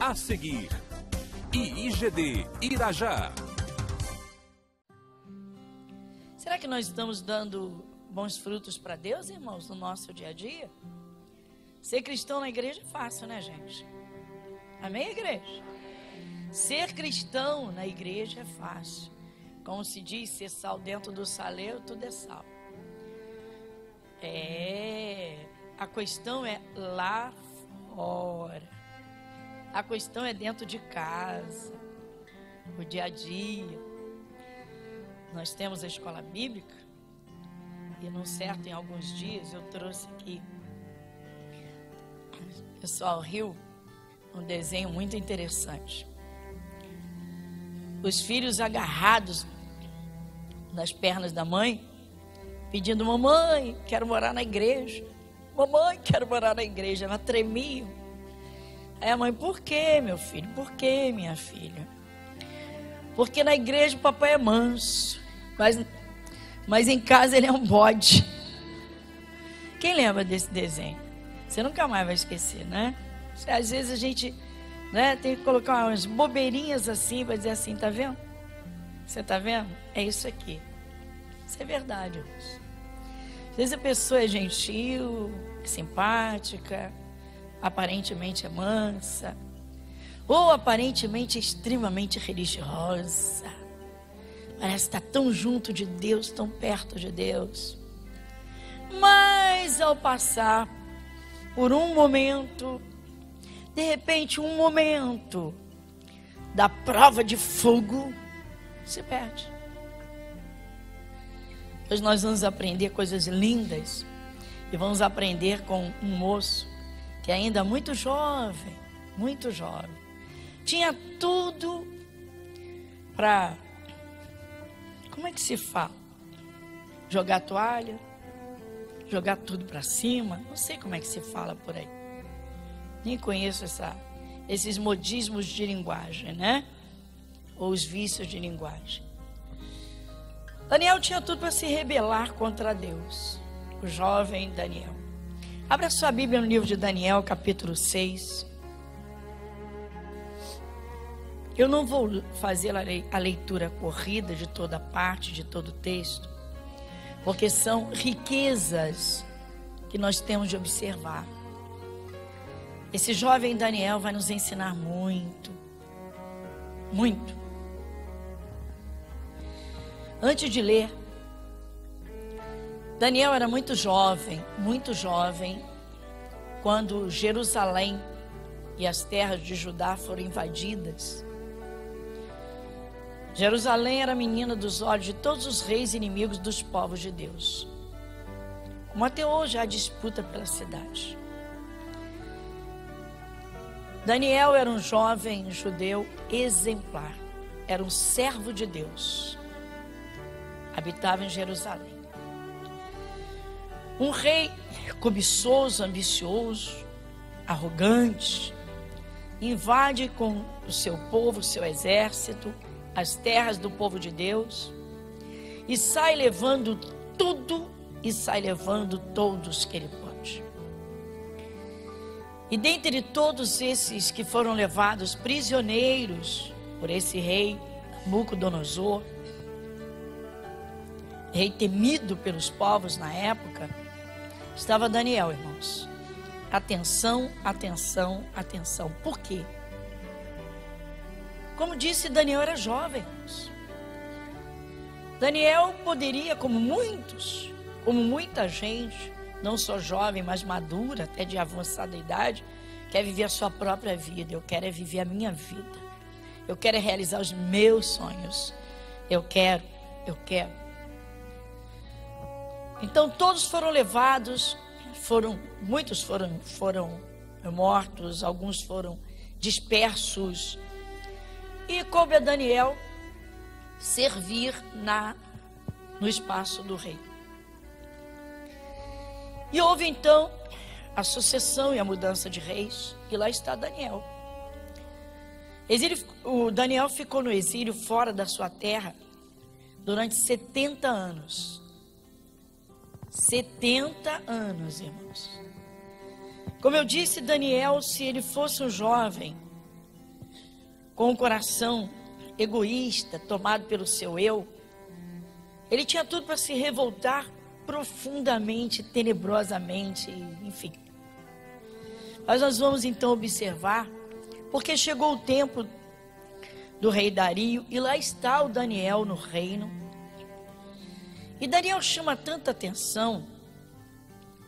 A seguir, IIGD Irajá. Será que nós estamos dando bons frutos para Deus, irmãos, no nosso dia a dia? Ser cristão na igreja é fácil, né, gente? Amém, igreja? Ser cristão na igreja é fácil. Como se diz, ser sal dentro do saleiro, tudo é sal. A questão é lá fora. A questão é dentro de casa, o dia a dia. Nós temos a escola bíblica e em alguns dias eu trouxe aqui, o pessoal riu, um desenho muito interessante. Os filhos agarrados nas pernas da mãe, pedindo: mamãe, quero morar na igreja. Mamãe, quero morar na igreja. Ela tremia. Aí a mãe: por quê, meu filho? Por quê, minha filha? Porque na igreja o papai é manso, mas em casa ele é um bode. Quem lembra desse desenho? Você nunca mais vai esquecer, né? Às vezes a gente, né, tem que colocar umas bobeirinhas assim, vai dizer assim: tá vendo? Você tá vendo? É isso aqui. Isso é verdade, irmãos. Às vezes a pessoa é gentil, simpática, aparentemente é mansa, ou aparentemente extremamente religiosa. Parece estar tão junto de Deus, tão perto de Deus. Mas ao passar por um momento, de repente um momento da prova de fogo, se perde. Hoje nós vamos aprender coisas lindas e vamos aprender com um moço que ainda muito jovem, tinha tudo para, como é que se fala? Jogar a toalha, jogar tudo para cima, não sei como é que se fala por aí. Nem conheço esses modismos de linguagem, né? Ou os vícios de linguagem. Daniel tinha tudo para se rebelar contra Deus, o jovem Daniel. Abra sua Bíblia no livro de Daniel, capítulo 6. Eu não vou fazer a leitura corrida de toda a parte, de todo o texto, porque são riquezas que nós temos de observar. Esse jovem Daniel vai nos ensinar muito, muito. Antes de ler, Daniel era muito jovem, quando Jerusalém e as terras de Judá foram invadidas. Jerusalém era a menina dos olhos de todos os reis inimigos dos povos de Deus. Como até hoje há disputa pela cidade. Daniel era um jovem judeu exemplar. Era um servo de Deus. Habitava em Jerusalém. Um rei cobiçoso, ambicioso, arrogante, invade com o seu povo, o seu exército, as terras do povo de Deus, e sai levando tudo e sai levando todos que ele pode. E dentre todos esses que foram levados prisioneiros por esse rei Nabucodonosor, rei temido pelos povos na época, estava Daniel, irmãos. Atenção, atenção, atenção. Por quê? Como disse, Daniel era jovem, irmãos. Daniel poderia, como muita gente, não só jovem, mas madura, até de avançada idade, quer viver a sua própria vida. Eu quero é viver a minha vida. Eu quero é realizar os meus sonhos. Eu quero. Então todos foram levados, muitos foram mortos, alguns foram dispersos. E coube a Daniel servir no espaço do rei. E houve então a sucessão e a mudança de reis, e lá está Daniel. O Daniel ficou no exílio fora da sua terra durante 70 anos. 70 anos, irmãos. Como eu disse, Daniel, se ele fosse um jovem, com o coração egoísta, tomado pelo seu eu, ele tinha tudo para se revoltar profundamente, tenebrosamente, enfim. Mas nós vamos então observar, porque chegou o tempo do rei Dario e lá está o Daniel no reino. E Daniel chama tanta atenção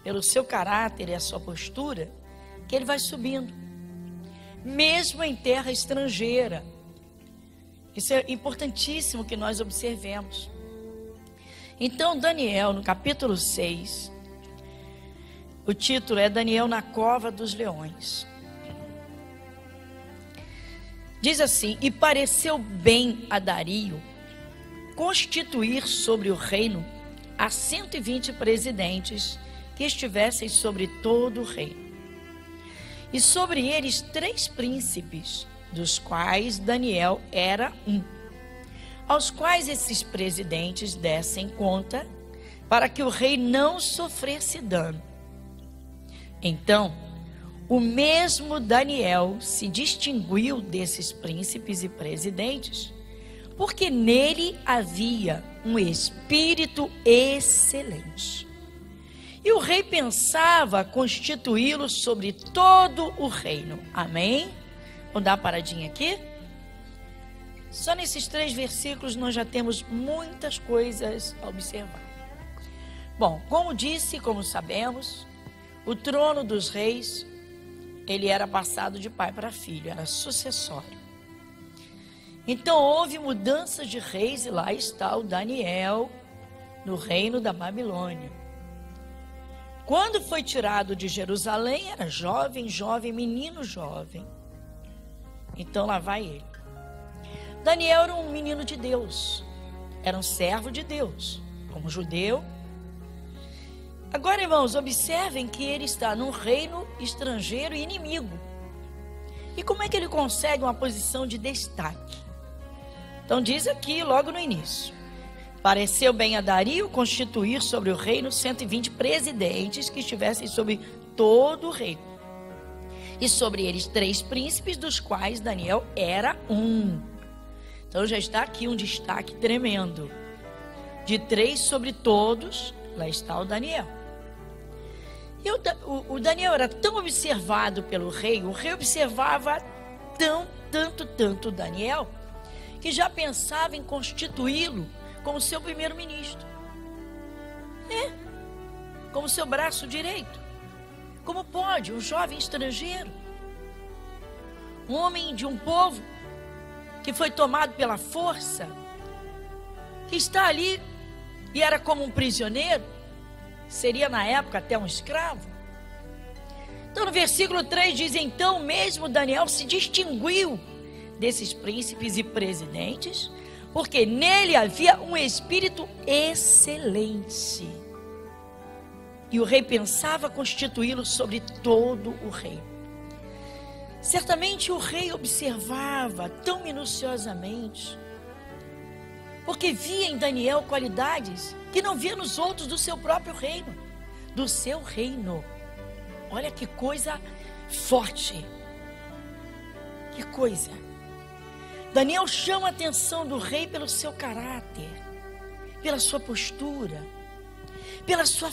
pelo seu caráter e a sua postura, que ele vai subindo, mesmo em terra estrangeira. Isso é importantíssimo que nós observemos. Então, Daniel, no capítulo 6, o título é Daniel na cova dos leões. Diz assim: e pareceu bem a Dario constituir sobre o reino a 120 presidentes que estivessem sobre todo o reino. E sobre eles 3 príncipes, dos quais Daniel era um, aos quais esses presidentes dessem conta, para que o rei não sofresse dano. Então, o mesmo Daniel se distinguiu desses príncipes e presidentes, porque nele havia um espírito excelente. E o rei pensava constituí-lo sobre todo o reino. Amém? Vamos dar uma paradinha aqui? Só nesses 3 versículos nós já temos muitas coisas a observar. Bom, como disse, como sabemos, o trono dos reis, ele era passado de pai para filho, era sucessório. Então houve mudanças de reis e lá está o Daniel no reino da Babilônia. Quando foi tirado de Jerusalém, era jovem, menino jovem. Então lá vai ele. Daniel era um menino de Deus, era um servo de Deus, como judeu. Agora, irmãos, observem que ele está num reino estrangeiro e inimigo. E como é que ele consegue uma posição de destaque? Então diz aqui logo no início: pareceu bem a Dario constituir sobre o reino 120 presidentes que estivessem sobre todo o reino. E sobre eles 3 príncipes, dos quais Daniel era um. Então já está aqui um destaque tremendo. De 3 sobre todos, lá está o Daniel. E o Daniel era tão observado pelo rei, o rei observava tanto o Daniel, que já pensava em constituí-lo como seu primeiro-ministro. Como seu braço direito. Como pode um jovem estrangeiro, um homem de um povo que foi tomado pela força, que está ali e era como um prisioneiro, seria na época até um escravo. Então no versículo 3 diz: então mesmo Daniel se distinguiu desses príncipes e presidentes, porque nele havia um espírito excelente. E o rei pensava constituí-lo sobre todo o reino. Certamente o rei observava tão minuciosamente, porque via em Daniel qualidades que não via nos outros do seu próprio reino, do seu reino. Olha que coisa forte, que coisa. Daniel chama a atenção do rei pelo seu caráter, pela sua postura, pela sua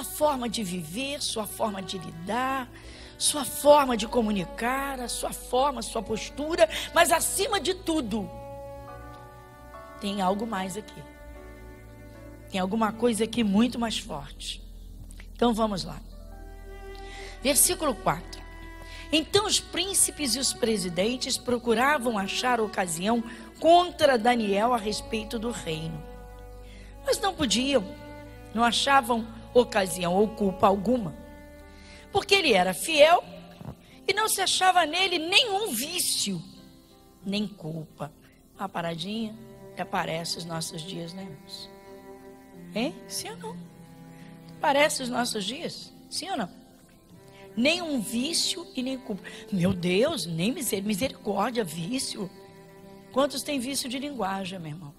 forma de viver, sua forma de lidar, sua forma de comunicar, a sua forma, a sua postura, mas acima de tudo, tem algo mais aqui. Tem alguma coisa aqui muito mais forte. Então vamos lá. Versículo 4. Então os príncipes e os presidentes procuravam achar ocasião contra Daniel a respeito do reino. Mas não podiam, não achavam ocasião ou culpa alguma. Porque ele era fiel e não se achava nele nenhum vício, nem culpa. Uma paradinha que aparece nos nossos dias, né, irmãos? Hein? Sim ou não? Parece os nossos dias? Sim ou não? Nenhum vício e nem culpa. Meu Deus, nem misericórdia, vício. Quantos têm vício de linguagem, meu irmão?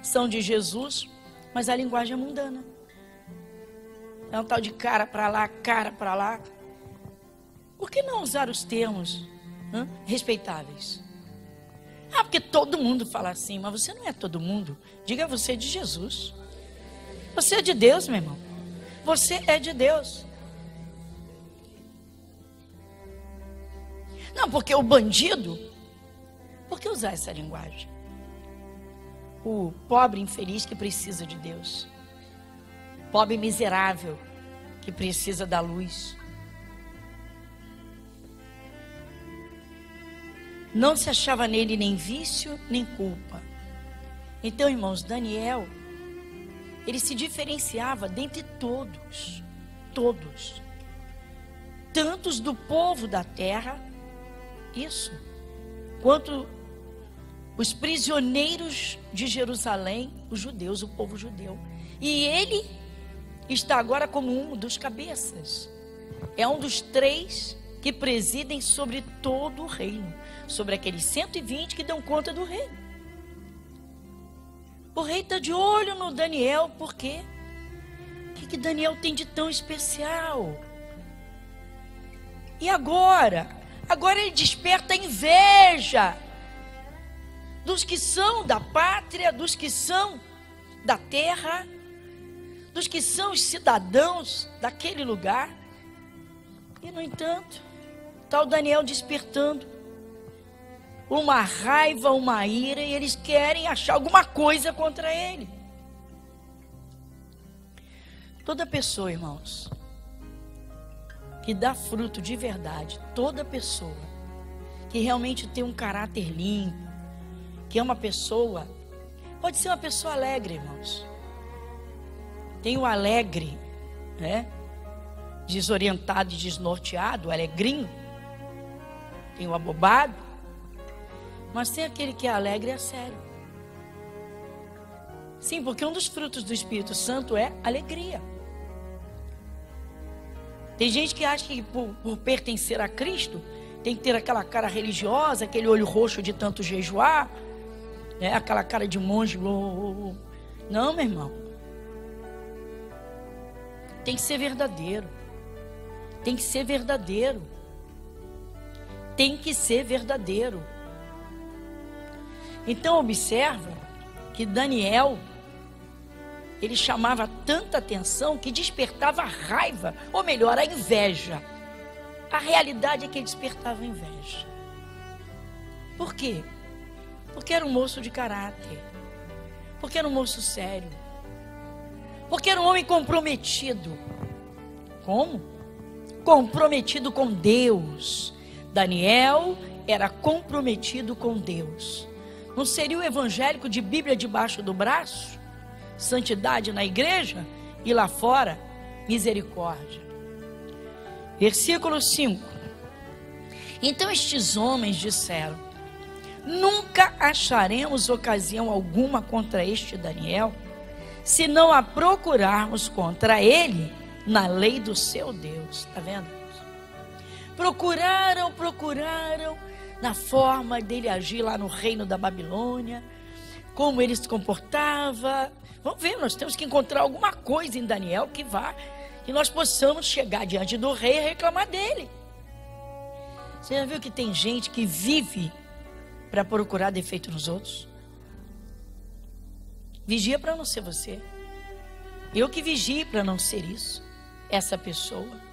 São de Jesus, mas a linguagem é mundana. É um tal de cara para lá, cara para lá. Por que não usar os termos respeitáveis. Ah, porque todo mundo fala assim, mas você não é todo mundo. Diga, você é de Jesus. Você é de Deus, meu irmão. Você é de Deus. Não, porque o bandido, por que usar essa linguagem? O pobre infeliz que precisa de Deus. Pobre miserável que precisa da luz. Não se achava nele nem vício, nem culpa. Então, irmãos, Daniel, ele se diferenciava dentre todos, tantos do povo da terra, isso, quanto os prisioneiros de Jerusalém, os judeus, o povo judeu. E ele está agora como um dos cabeças. É um dos 3 que presidem sobre todo o reino, sobre aqueles 120 que dão conta do reino. O rei está de olho no Daniel, por quê? O que Daniel tem de tão especial? E agora? Agora ele desperta a inveja dos que são da pátria, dos que são da terra, dos que são os cidadãos daquele lugar. E, no entanto, está o Daniel despertando uma raiva, uma ira, e eles querem achar alguma coisa contra ele. Toda pessoa, irmãos, que dá fruto de verdade, toda pessoa que realmente tem um caráter limpo, que é uma pessoa, pode ser uma pessoa alegre, irmãos. Tem o alegre, né? Desorientado e desnorteado, o alegrinho. Tem o abobado. Mas tem aquele que é alegre e é sério. Sim, porque um dos frutos do Espírito Santo é alegria. Tem gente que acha que por pertencer a Cristo tem que ter aquela cara religiosa, aquele olho roxo de tanto jejuar, né? Aquela cara de monge. Não, meu irmão. Tem que ser verdadeiro. Tem que ser verdadeiro. Tem que ser verdadeiro. Então observa que Daniel, ele chamava tanta atenção que despertava a raiva, ou melhor, a inveja. A realidade é que ele despertava a inveja. Por quê? Porque era um moço de caráter. Porque era um moço sério. Porque era um homem comprometido. Como? Comprometido com Deus. Daniel era comprometido com Deus. Não seria o evangélico de Bíblia debaixo do braço? Santidade na igreja e lá fora, misericórdia. Versículo 5. Então estes homens disseram: nunca acharemos ocasião alguma contra este Daniel, se não a procurarmos contra ele na lei do seu Deus. Está vendo? Procuraram na forma dele agir lá no reino da Babilônia, como ele se comportava. Vamos ver, nós temos que encontrar alguma coisa em Daniel que nós possamos chegar diante do rei e reclamar dele. Você já viu que tem gente que vive para procurar defeito nos outros? Vigia para não ser você. Eu que vigie para não ser isso, essa pessoa.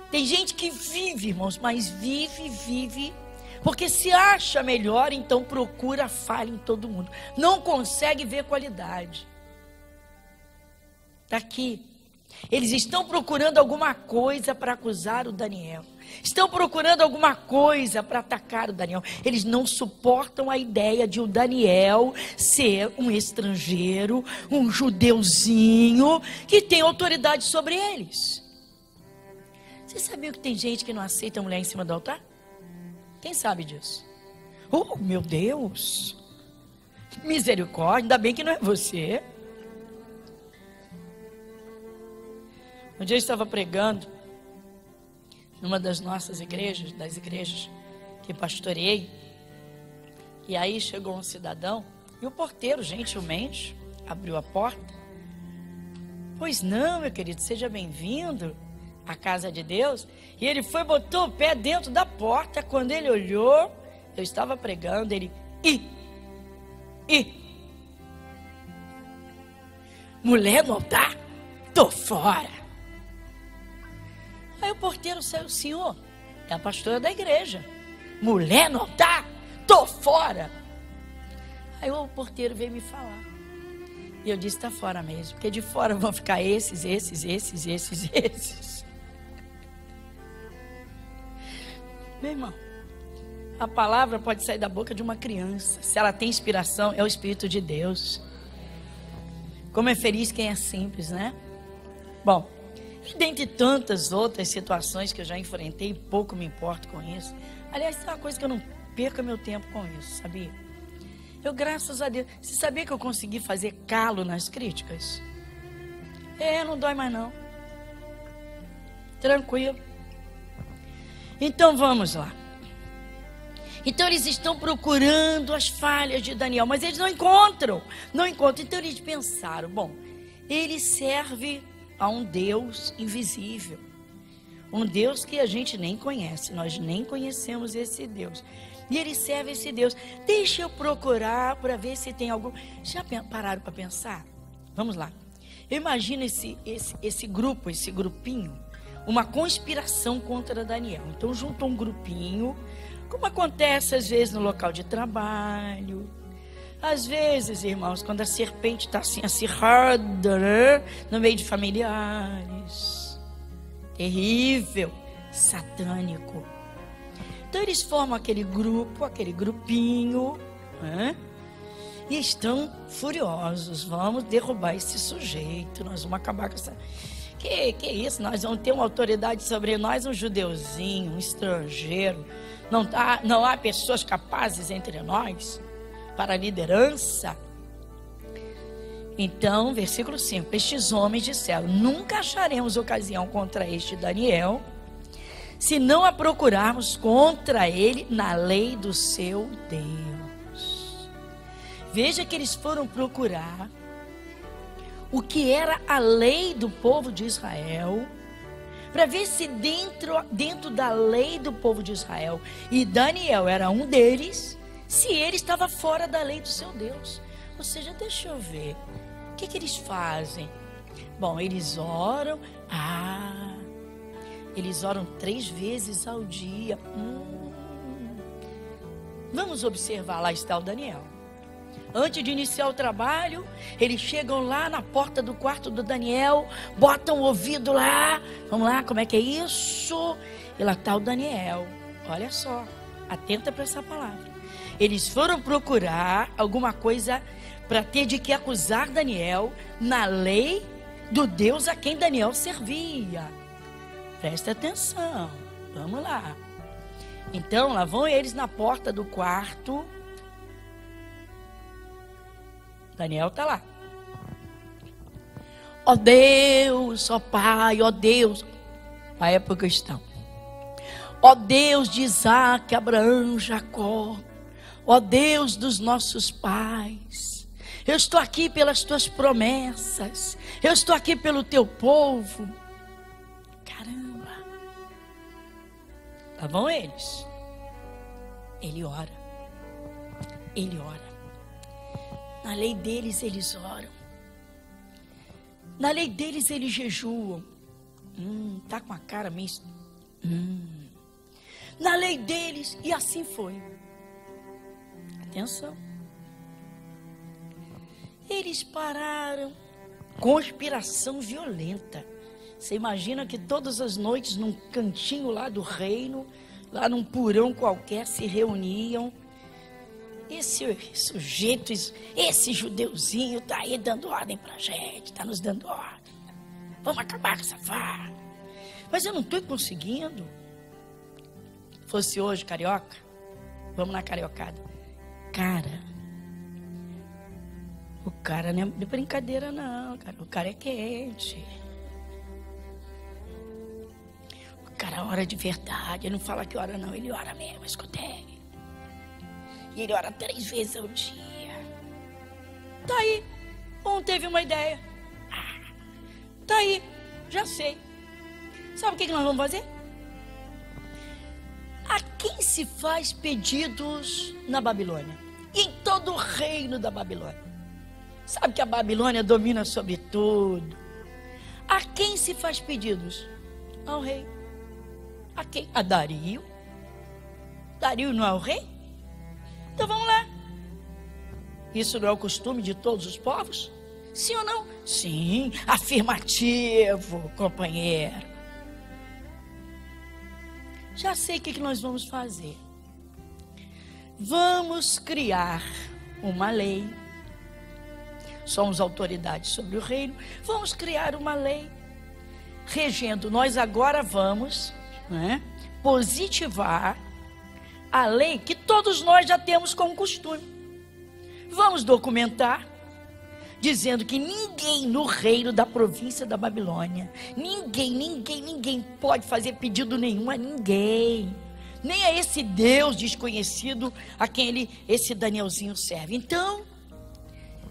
Tem gente que vive, irmãos, mas vive, porque se acha melhor, então procura falha em todo mundo. Não consegue ver qualidade. Está aqui. Eles estão procurando alguma coisa para acusar o Daniel. Estão procurando alguma coisa para atacar o Daniel. Eles não suportam a ideia de o Daniel ser um estrangeiro, um judeuzinho que tem autoridade sobre eles. Você sabia que tem gente que não aceita a mulher em cima do altar? Quem sabe disso? Oh, meu Deus! Misericórdia, ainda bem que não é você. Um dia eu estava pregando numa das nossas igrejas, das igrejas que pastoreei. E aí chegou um cidadão e o porteiro, gentilmente, abriu a porta. Pois não, meu querido, seja bem-vindo. a casa de Deus, e ele foi, botou o pé dentro da porta. Quando ele olhou, eu estava pregando, ele, mulher no altar? Tô fora. Aí o porteiro saiu, senhor, é a pastora da igreja. Mulher no altar? Tô fora. Aí o porteiro veio me falar. E eu disse, tá fora mesmo, porque de fora vão ficar esses. Meu irmão, a palavra pode sair da boca de uma criança. Se ela tem inspiração, é o Espírito de Deus. Como é feliz quem é simples, né? Bom, e dentre tantas outras situações que eu já enfrentei, pouco me importo com isso. Aliás, é uma coisa que eu não perco meu tempo com isso, sabia? Eu, graças a Deus, você sabia que eu consegui fazer calo nas críticas? Não dói mais não. Tranquilo. Então vamos lá. Então eles estão procurando as falhas de Daniel, mas eles não encontram. Então eles pensaram, bom, ele serve a um Deus invisível. Um Deus que a gente nem conhece, nós nem conhecemos esse Deus. E ele serve esse Deus. Deixa eu procurar para ver se tem algum... Já pararam para pensar? Vamos lá. Eu imagino esse grupo, esse grupinho, uma conspiração contra Daniel. Então juntou um grupinho, como acontece às vezes no local de trabalho. Às vezes, irmãos, quando a serpente está assim acirrada, né? No meio de familiares. Terrível, satânico. Então eles formam aquele grupo, aquele grupinho, né? E estão furiosos. Vamos derrubar esse sujeito, nós vamos acabar com essa... Que isso? Nós vamos ter uma autoridade sobre nós, um judeuzinho, um estrangeiro. Não há pessoas capazes entre nós para a liderança. Então, versículo 5, estes homens disseram, nunca acharemos ocasião contra este Daniel, se não a procurarmos contra ele na lei do seu Deus. Veja que eles foram procurar o que era a lei do povo de Israel, para ver se dentro da lei do povo de Israel, e Daniel era um deles, se ele estava fora da lei do seu Deus. Ou seja, deixa eu ver, o que eles fazem? Bom, eles oram, eles oram 3 vezes ao dia. Vamos observar, lá está o Daniel. Antes de iniciar o trabalho, eles chegam lá na porta do quarto do Daniel, botam o ouvido lá, vamos lá, como é que é isso? E lá está o Daniel, olha só, atenta para essa palavra. Eles foram procurar alguma coisa para ter de que acusar Daniel na lei do Deus a quem Daniel servia. Presta atenção, vamos lá. Então, lá vão eles na porta do quarto. Daniel está lá. Ó Deus, ó Pai, ó Deus. A época estão. Ó Deus de Isaac, Abraão, Jacó. Ó Deus dos nossos pais. Eu estou aqui pelas tuas promessas. Eu estou aqui pelo teu povo. Caramba. Lá vão eles. Ele ora. Ele ora. Na lei deles eles oram. Na lei deles eles jejuam. Tá com a cara meio... Na lei deles, e assim foi. Atenção. Eles pararam. Conspiração violenta. Você imagina que todas as noites num cantinho lá do reino, lá num porão qualquer, se reuniam. Esse sujeito, esse judeuzinho tá aí dando ordem pra gente, tá nos dando ordem. Vamos acabar com essa farra. Mas eu não tô conseguindo. Fosse hoje, carioca, vamos na cariocada. Cara, o cara não é de brincadeira não, cara. O cara é quente. O cara ora de verdade, ele não fala que ora não, ele ora mesmo, escutei. E ele ora 3 vezes ao dia. Tá aí. Teve uma ideia. Tá aí. Já sei. Sabe o que nós vamos fazer? A quem se faz pedidos na Babilônia? E em todo o reino da Babilônia. Sabe que a Babilônia domina sobre tudo. A quem se faz pedidos? Ao rei. A quem? A Dario. Dario não é o rei? Então vamos lá. Isso não é o costume de todos os povos? Sim ou não? Sim, afirmativo, companheiro. Já sei o que nós vamos fazer. Vamos criar uma lei. Somos autoridades sobre o reino. Vamos criar uma lei regendo. Nós agora vamos, né, positivar a lei que todos nós já temos como costume. Vamos documentar, dizendo que ninguém no reino da província da Babilônia, ninguém pode fazer pedido nenhum a ninguém, nem a esse Deus desconhecido a quem esse Danielzinho serve. Então,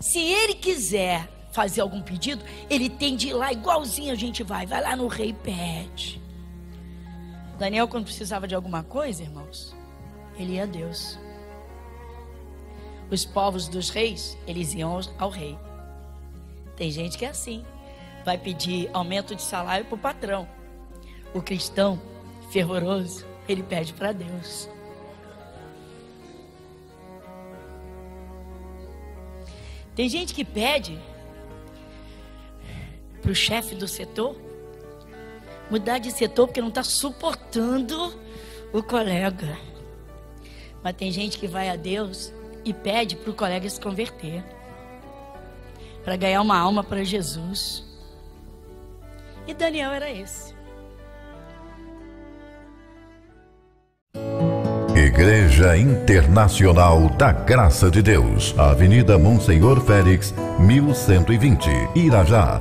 se ele quiser fazer algum pedido, ele tem de ir lá igualzinho a gente vai lá no rei e pede. Daniel, quando precisava de alguma coisa, irmãos, ele ia a Deus. Os povos dos reis, eles iam ao rei. Tem gente que é assim, vai pedir aumento de salário para o patrão. O cristão fervoroso, ele pede para Deus. Tem gente que pede para o chefe do setor mudar de setor porque não está suportando o colega. Mas tem gente que vai a Deus e pede para o colega se converter, para ganhar uma alma para Jesus. E Daniel era esse. Igreja Internacional da Graça de Deus, Avenida Monsenhor Félix, 1120, Irajá.